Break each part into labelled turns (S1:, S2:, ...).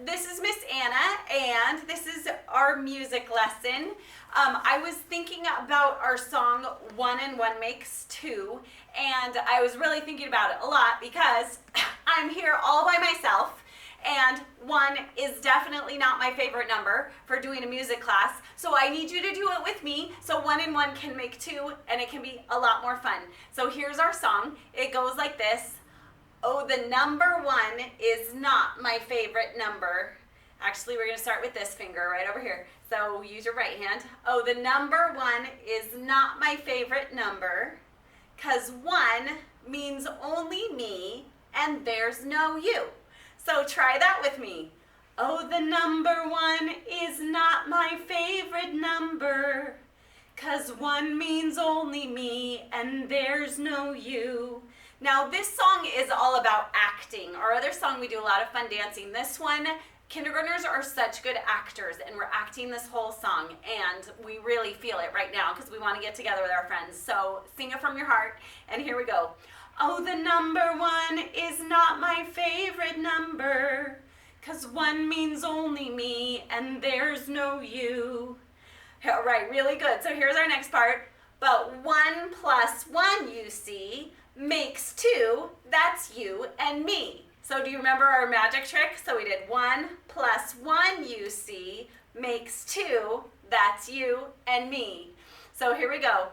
S1: This is Miss Anna, and this is our music lesson. I was thinking about our song, One and One Makes Two, and I was really thinking about it a lot because I'm here all by myself, and one is definitely not my favorite number for doing a music class, so I need you to do it with me so one and one can make two, and it can be a lot more fun. So here's our song. It goes like this. Oh, the number one is not my favorite number. Actually, we're going to start with this finger right over here. So use your right hand. Oh, the number one is not my favorite number, because one means only me and there's no you. So try that with me. Oh, the number one is not my favorite number, 'cause one means only me and there's no you. Now this song is all about acting. Our other song, we do a lot of fun dancing. This one, kindergartners are such good actors, and we're acting this whole song, and we really feel it right now because we want to get together with our friends. So sing it from your heart, and here we go. Oh, the number one is not my favorite number, 'cause one means only me and there's no you. All right, really good. So here's our next part. But one plus one, you see, makes two. That's you and me. So do you remember our magic trick? So we did 1 plus 1, you see, makes 2. That's you and me. So here we go.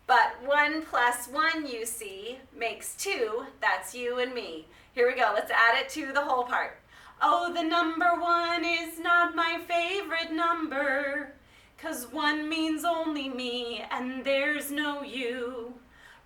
S1: But 1 plus 1, you see, makes 2. That's you and me. Here we go. Let's add it to the whole part. Oh, the number one is not my favorite number, 'cause one means only me and there's no you.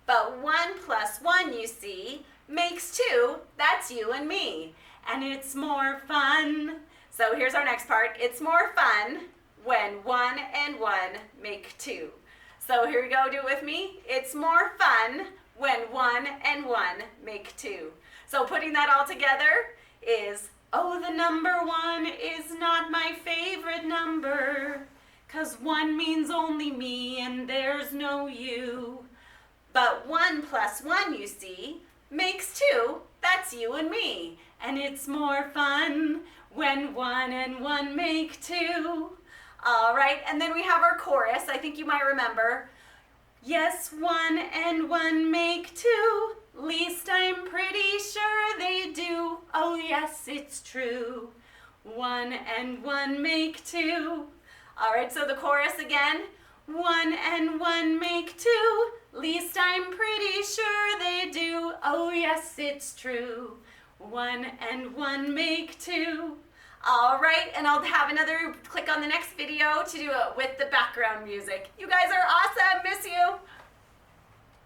S1: But 1 plus 1, you see, makes 2. That's you and me. And it's more fun. So here's our next part. It's more fun when 1 and 1 make 2. So here we go. Do it with me. It's more fun when 1 and 1 make 2. So putting that all together is, oh, the number one is not my favorite number, 'cause one means only me and there's no you. But 1 plus 1, you see, makes 2. That's you and me. And it's more fun when 1 and 1 make 2. All right, and then we have our chorus. I think you might remember. Yes, 1 and 1 make 2. Least I'm pretty sure they do. Oh, yes, it's true. 1 and 1 make 2. All right, so the chorus again. 1 and 1 make 2. Least I'm pretty sure they do. Oh, yes, it's true. 1 and 1 make 2. All right, and I'll have another click on the next video to do it with the background music. You guys are awesome. Miss you.